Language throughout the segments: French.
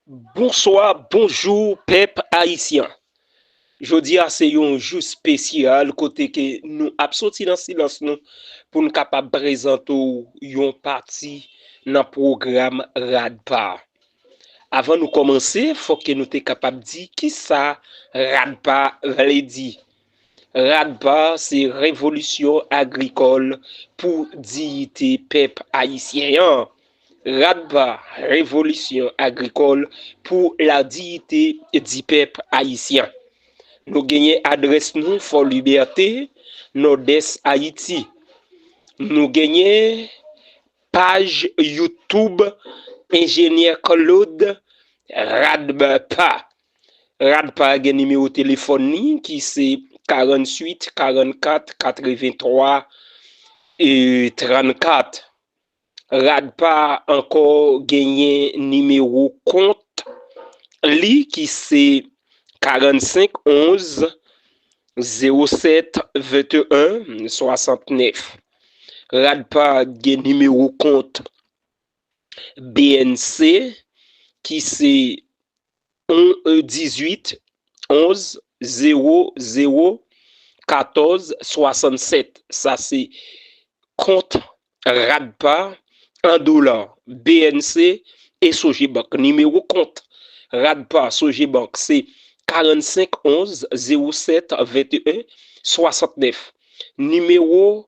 Bonsoir, bonjour, peuple haïtien. Jodi a c'est un jour spécial côté que nous absorti dans silence nous pour nous capable présenter une partie dans programme Radpa. Avant nous commencer, faut que nous soyons capable de dire qui ça Radpa veut dire. Radpa c'est révolution agricole pour dignité peuple haïtien. Radba, révolution agricole pour la dignité du peuple haïtien. Nous gagnons adresse nous for liberté, Nord-Est Haïti. Nous gagnons page YouTube ingénieur Claude Radpa. Radpa a numéro téléphone qui c'est 48 44 83 et 34. Radpa encore gagné numéro compte li qui c'est 45 11 07 21 69. Radpa gagné numéro compte BNC qui c'est 18 11 00 14 67. Ça c'est compte Radpa en dollars, BNC et Sojibank. Numéro compte Radpa Sojibank, c'est 45 11 07 21 69. Numéro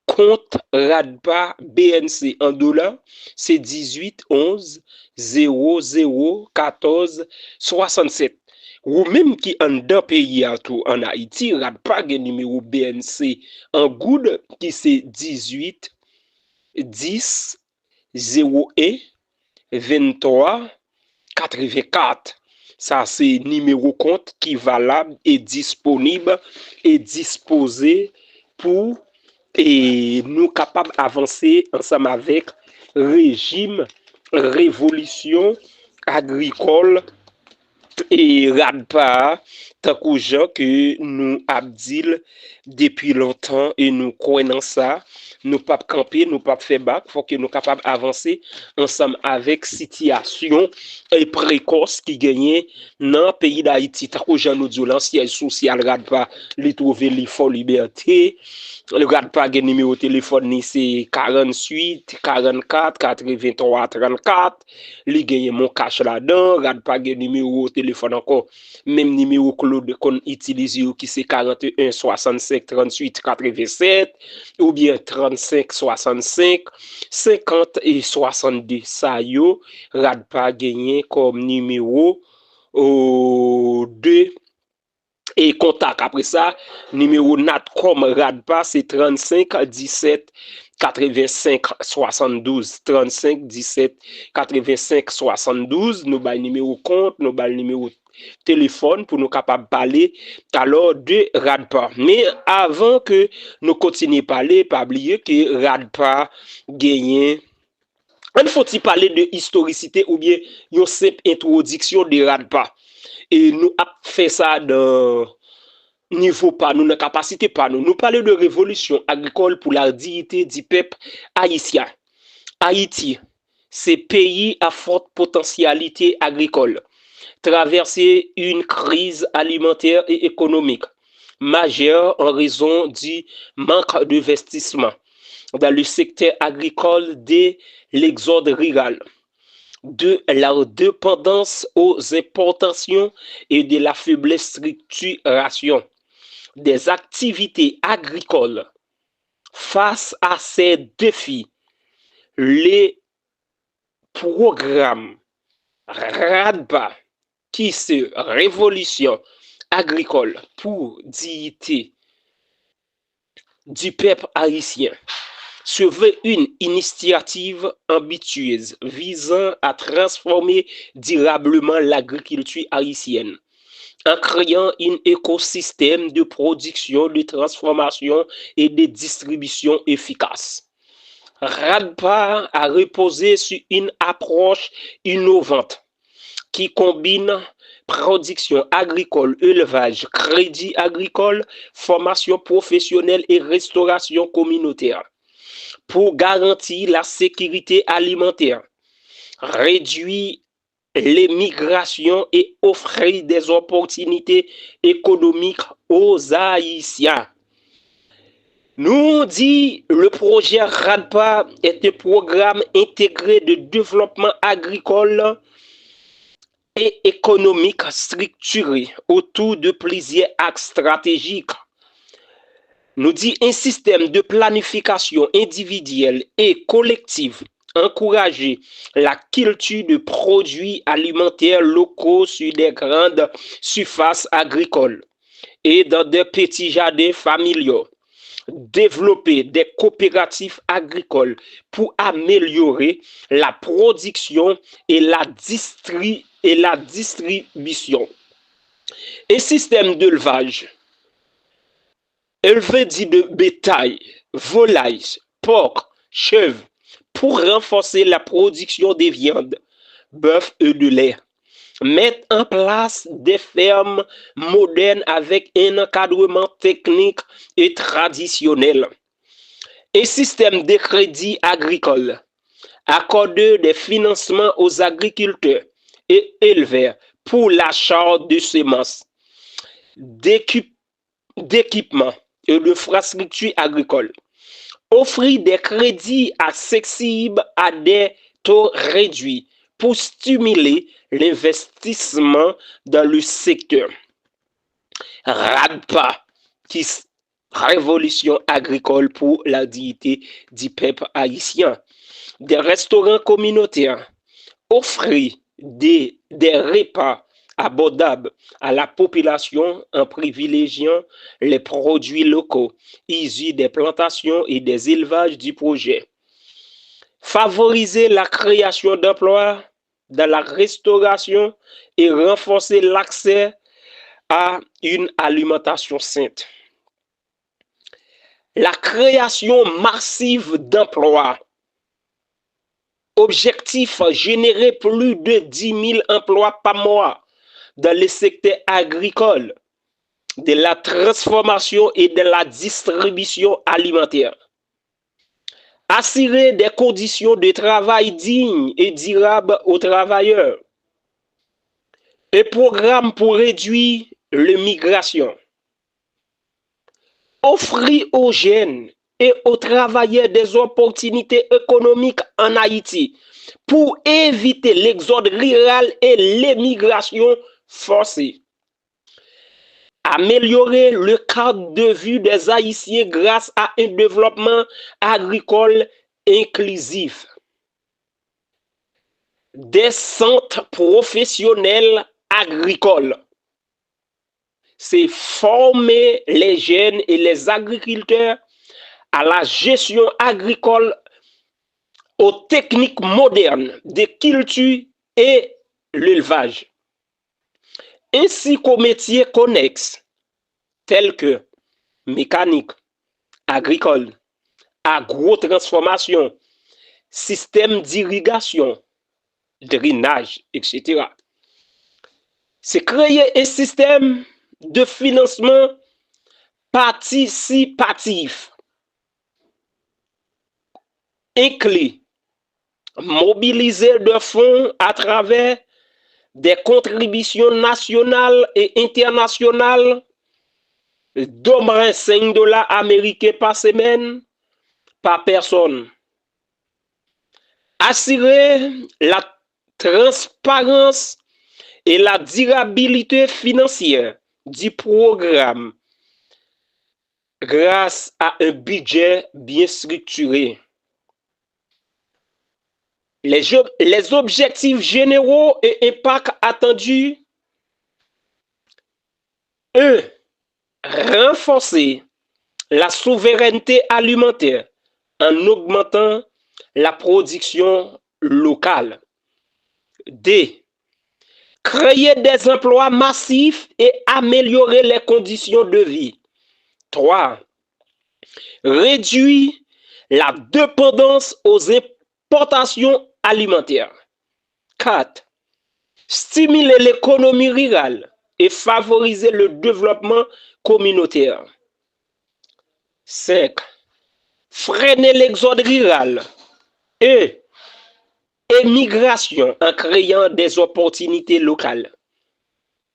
compte Radpa BNC en dollars, c'est 18 11 00 14 67. Ou même qui en d'un pays à tout en Haïti, Radpa a numéro BNC en good qui c'est 18 10 01 23 84. Ça, c'est numéro compte qui est valable et disponible et disposé pour nous capables d'avancer ensemble avec régime révolution agricole et Radpa, tant que gens que nous abdil depuis longtemps et nous croyons ça, nous pas camper, nous pas faire bac, faut que nous capables d'avancer ensemble avec situation et précoce qui gagne dans le pays d'Haïti. Tant que gens nous dit l'ancien social Radpa, les trouver les fort liberté. Le Radpa gen numéro téléphone c'est 48 44 83 34. Li gagne mon cash là-dedans. Radpa gen numéro téléphone encore. Même numéro Claude qu'on utilise qui c'est 41 65 38 87 ou bien 35 65 50 et 62. Ça yo Radpa gagné comme numéro 2 et contact. Après ça, numéro Natcom Radpa, c'est 35 17 85 72. 35 17 85 72. Nous avons numéro compte, nous avons numéro téléphone pour nous capables de parler alors de Radpa. Mais avant que nous continuions à parler, pas oublier que Radpa gagne. Il faut-il parler de historicité ou bien une simple introduction de Radpa. Et nous avons fait ça dans niveau pas nous, dans capacité pas nous. Nous parlons de révolution agricole pour la dignité du peuple haïtien. Haïti, c'est pays à forte potentialité agricole, traverser une crise alimentaire et économique majeure en raison du manque d'investissement dans le secteur agricole de l'exode rural, de la dépendance aux importations et de la faible structuration des activités agricoles. Face à ces défis, les programmes RADBA, qui se révolution agricole pour dignité du peuple haïtien, se veut une initiative ambitieuse visant à transformer durablement l'agriculture haïtienne en créant un écosystème de production, de transformation et de distribution efficace. Radpa a reposé sur une approche innovante qui combine production agricole, élevage, crédit agricole, formation professionnelle et restauration communautaire pour garantir la sécurité alimentaire, réduire les migrations et offrir des opportunités économiques aux Haïtiens. Nous dit le projet RADPA est un programme intégré de développement agricole et économique structuré autour de plusieurs axes stratégiques. Nous dit un système de planification individuelle et collective encourager la culture de produits alimentaires locaux sur des grandes surfaces agricoles et dans des petits jardins familiaux. Développer des coopératives agricoles pour améliorer la production et la distribution. Un système d'élevage élevé de bétail, volailles, porcs, chèvres, pour renforcer la production des viandes, bœuf et de lait. Mettre en place des fermes modernes avec un encadrement technique et traditionnel. Un système de crédit agricole. Accorder des financements aux agriculteurs et éleveurs pour l'achat de semences, d'équipements et d'infrastructures agricoles. Offrir des crédits accessibles à des taux réduits pour stimuler l'investissement dans le secteur. RADPA, qui révolution agricole pour la dignité du peuple haïtien. Des restaurants communautaires. Offrir des repas abordables à la population en privilégiant les produits locaux issus des plantations et des élevages du projet. Favoriser la création d'emplois dans la restauration et renforcer l'accès à une alimentation saine. La création massive d'emplois. Objectif, générer plus de 10 000 emplois par mois dans le secteur agricole, de la transformation et de la distribution alimentaire. Assurer des conditions de travail dignes et durables aux travailleurs. Un programme pour réduire l'immigration. Offrir aux jeunes et aux travailleurs des opportunités économiques en Haïti pour éviter l'exode rural et l'émigration forcée. Améliorer le cadre de vie des Haïtiens grâce à un développement agricole inclusif. Des centres professionnels agricoles. C'est former les jeunes et les agriculteurs à la gestion agricole, aux techniques modernes de culture et l'élevage, ainsi qu'aux métiers connexes tels que mécanique, agricole, agrotransformation, système d'irrigation, drainage, etc. C'est créer un système de financement participatif inclus, mobiliser de fonds à travers des contributions nationales et internationales d'au moins $5 américains par semaine par personne. Assurer la transparence et la durabilité financière du programme grâce à un budget bien structuré. Les objectifs généraux et impacts attendus. 1. Renforcer la souveraineté alimentaire en augmentant la production locale. 2. Créer des emplois massifs et améliorer les conditions de vie. 3. Réduire la dépendance aux importations alimentaires. 4. Stimuler l'économie rurale et favoriser le développement communautaire. 5. Freiner l'exode rural et et migration en créant des opportunités locales.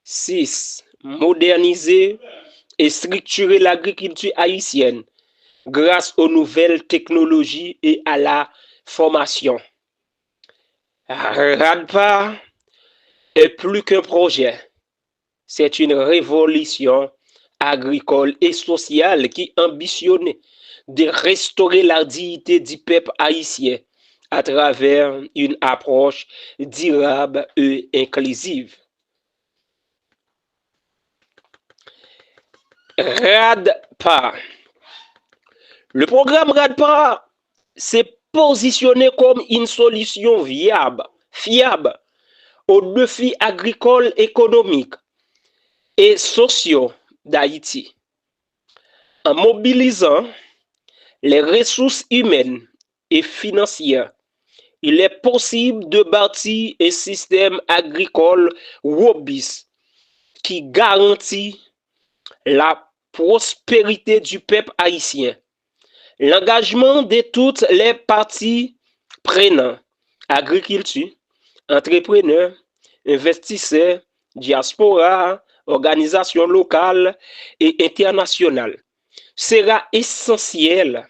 6. Moderniser et structurer l'agriculture haïtienne grâce aux nouvelles technologies et à la formation. RADPA est plus qu'un projet, c'est une révolution agricole et sociale qui ambitionne de restaurer la dignité du peuple haïtien à travers une approche durable et inclusive. RADPA. Le programme RADPA s'est positionné comme une solution viable, fiable aux défis agricoles, économiques et sociaux d'Haïti. En mobilisant les ressources humaines et financières, il est possible de bâtir un système agricole robuste qui garantit la prospérité du peuple haïtien. L'engagement de toutes les parties prenantes, agriculture, entrepreneurs, investisseurs, diaspora, organisations locales et internationales, sera essentiel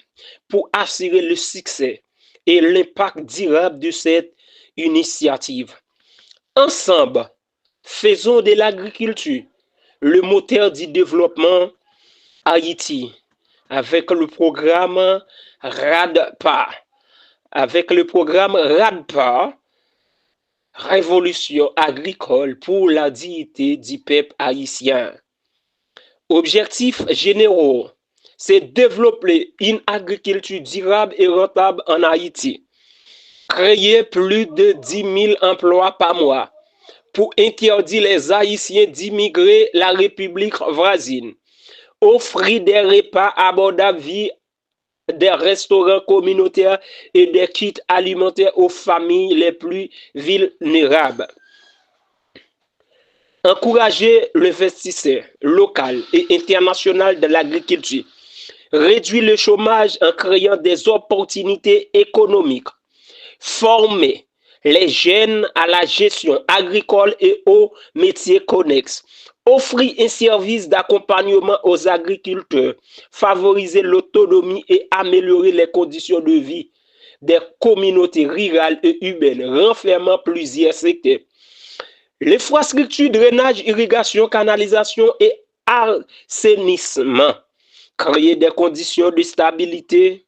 pour assurer le succès et l'impact durable de cette initiative. Ensemble, faisons de l'agriculture le moteur du développement Haïti avec le programme RADPA. Avec le programme RADPA, Révolution agricole pour la dignité du peuple haïtien. Objectifs généraux, c'est développer une agriculture durable et rentable en Haïti, créer plus de 10 000 emplois par mois pour interdire les Haïtiens d'immigrer la République voisine, offrir des repas abordables via des restaurants communautaires et des kits alimentaires aux familles les plus vulnérables. Encourager l'investissement local et international de l'agriculture. Réduire le chômage en créant des opportunités économiques. Former les jeunes à la gestion agricole et aux métiers connexes. Offrir un service d'accompagnement aux agriculteurs, favoriser l'autonomie et améliorer les conditions de vie des communautés rurales et urbaines, renfermant plusieurs secteurs. L'infrastructure, drainage, irrigation, canalisation et assainissement. Créer des conditions de stabilité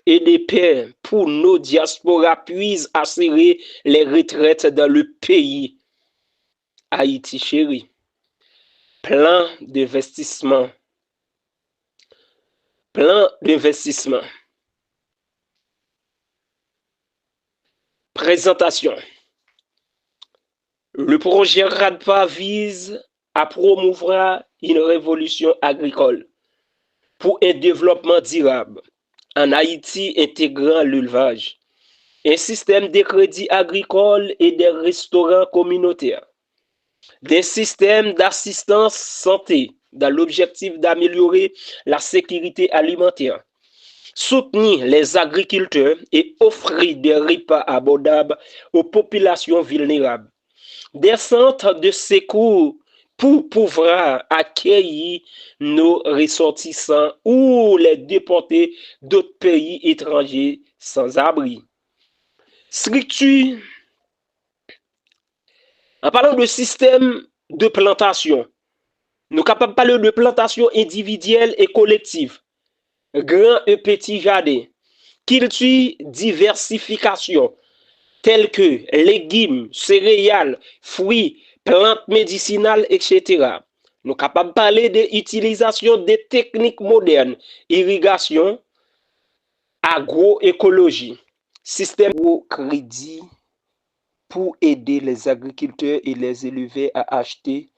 et de paix pour nos diasporas puissent assurer les retraites dans le pays. Haïti chéri. Plan d'investissement. Plan d'investissement. Présentation. Le projet RADPA vise à promouvoir une révolution agricole pour un développement durable en Haïti intégrant l'élevage, un système de crédit agricole et des restaurants communautaires, des systèmes d'assistance santé dans l'objectif d'améliorer la sécurité alimentaire, soutenir les agriculteurs et offrir des repas abordables aux populations vulnérables, des centres de secours pour pouvoir accueillir nos ressortissants ou les déportés d'autres pays étrangers sans abri. Structure. En parlant de système de plantation, nous sommes capables de parler de plantation individuelle et collective, grand et petit jardin, culture diversification, tels que légumes, céréales, fruits, plantes médicinales, etc. Nous sommes capables de parler de l'utilisation des techniques modernes, irrigation, agroécologie, système de crédit pour aider les agriculteurs et les éleveurs à acheter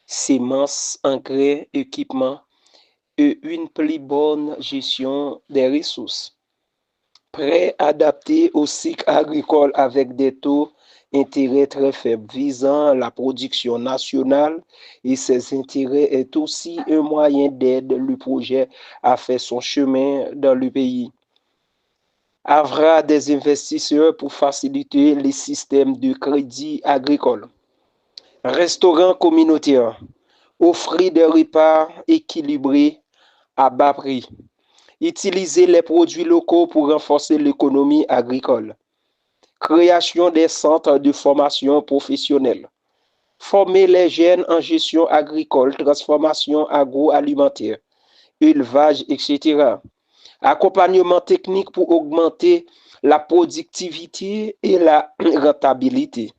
semences, engrais, équipements et une plus bonne gestion des ressources. Prêt adapté au cycle agricole avec des taux d'intérêt très faibles visant la production nationale et ces intérêts est aussi un moyen d'aide le projet à faire son chemin dans le pays. Avoir des investisseurs pour faciliter les systèmes de crédit agricole. Restaurants communautaires. Offrir des repas équilibrés à bas prix. Utiliser les produits locaux pour renforcer l'économie agricole. Création des centres de formation professionnelle. Former les jeunes en gestion agricole, transformation agroalimentaire, élevage, etc. Accompagnement technique pour augmenter la productivité et la rentabilité.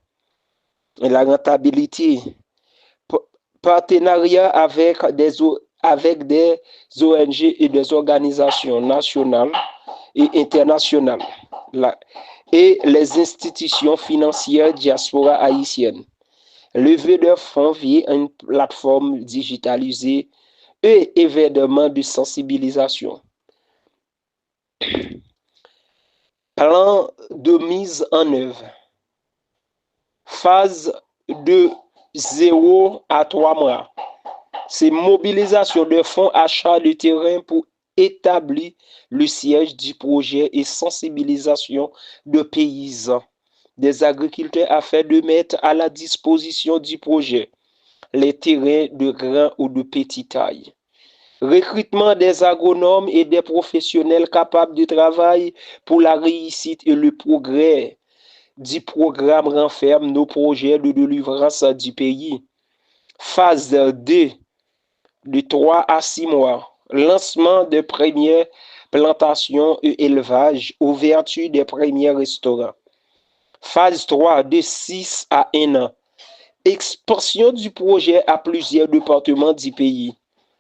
Partenariat avec des ONG et des organisations nationales et internationales et les institutions financières diaspora haïtienne. Lever de fonds via une plateforme digitalisée et événements de sensibilisation. Plan de mise en œuvre. Phase de 0 à 3 mois. C'est mobilisation de fonds, achat de terrain pour établir le siège du projet et sensibilisation de paysans, des agriculteurs afin de mettre à la disposition du projet les terrains de grande ou de petite taille. Recrutement des agronomes et des professionnels capables de travailler pour la réussite et le progrès du programme renferme nos projets de délivrance du pays. Phase 2 de 3 à 6 mois. Lancement des premières plantations et élevage, ouverture des premiers restaurants. Phase 3 de 6 à 1 an. Expansion du projet à plusieurs départements du pays.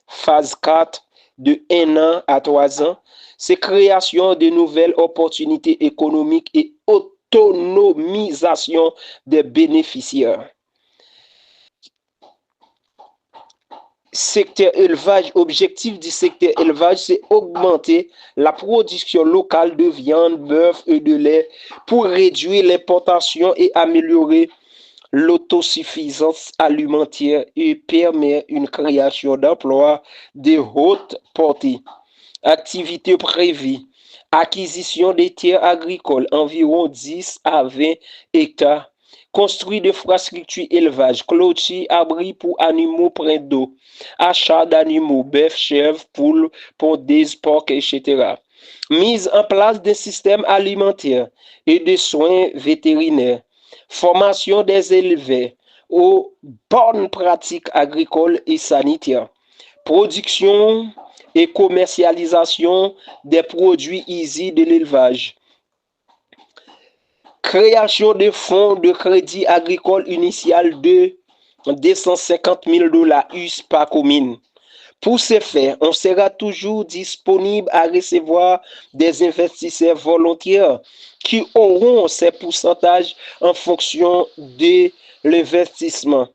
Phase 4 de 1 an à 3 ans. C'est création de nouvelles opportunités économiques et autonomisation des bénéficiaires. Secteur élevage, objectif du secteur élevage, c'est augmenter la production locale de viande, bœuf et de lait pour réduire l'importation et améliorer l'autosuffisance alimentaire et permettre une création d'emplois de haute portée. Activités prévues. Acquisition des terres agricoles, environ 10 à 20 hectares. Construire des infrastructures élevage, clôture, abri pour animaux près d'eau, achat d'animaux, bœufs, chèvres, poules, pondeuses, porcs, etc. Mise en place des systèmes alimentaires et de soins vétérinaires. Formation des éleveurs aux bonnes pratiques agricoles et sanitaires. Production et commercialisation des produits issus de l'élevage. Création de fonds de crédit agricole initial de 250 000 $ US par commune. Pour ce faire, on sera toujours disponible à recevoir des investisseurs volontaires qui auront ces pourcentages en fonction de l'investissement.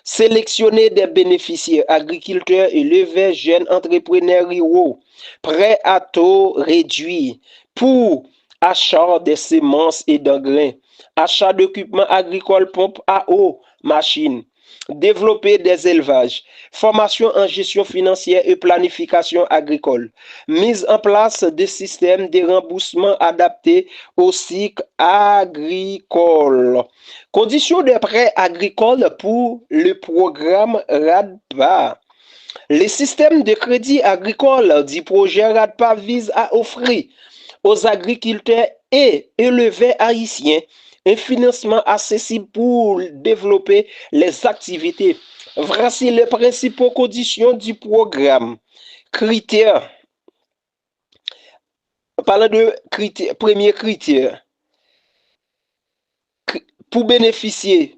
Sélectionner des bénéficiaires, agriculteurs, éleveurs, jeunes entrepreneurs ruraux, prêts à taux réduit pour achat de semences et d'engrais, achat d'équipements agricoles, pompes à eau, machines. Développer des élevages, formation en gestion financière et planification agricole, mise en place de systèmes de remboursement adaptés au cycle agricole. Conditions de prêt agricole pour le programme RADPA. Les systèmes de crédit agricole du projet RADPA visent à offrir aux agriculteurs et éleveurs haïtiens un financement accessible pour développer les activités. Voici les principaux conditions du programme. Critères. Parlant de critères, premier critère. Pour bénéficier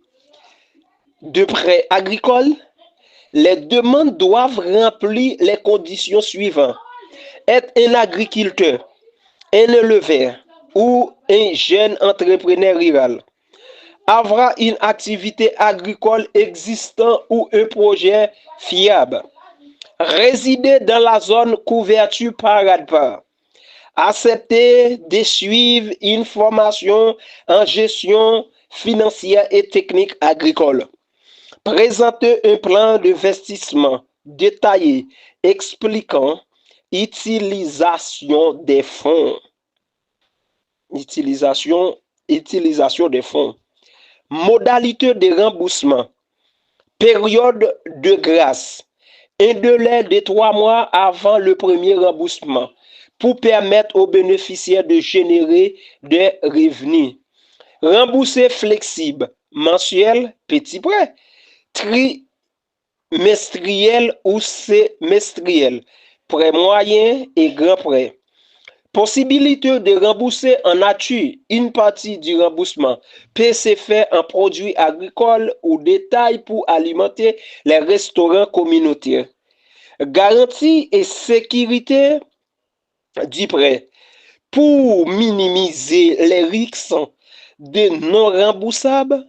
de prêts agricoles, les demandes doivent remplir les conditions suivantes. Être un agriculteur, un éleveur ou un jeune entrepreneur rural. Avoir une activité agricole existante ou un projet fiable. Résider dans la zone couverture par RADPA. Accepter de suivre une formation en gestion financière et technique agricole. Présenter un plan d'investissement détaillé expliquant l'utilisation des fonds. Utilisation, utilisation des fonds. Modalité de remboursement. Période de grâce. Un délai de 3 mois avant le premier remboursement pour permettre aux bénéficiaires de générer des revenus. Rembourser flexible, mensuel, petit prêt, trimestriel ou semestriel, prêt moyen et grand prêt. Possibilité de rembourser en nature une partie du remboursement peut se faire en produits agricoles ou détail pour alimenter les restaurants communautaires. Garantie et sécurité du prêt. Pour minimiser les risques de non remboursables,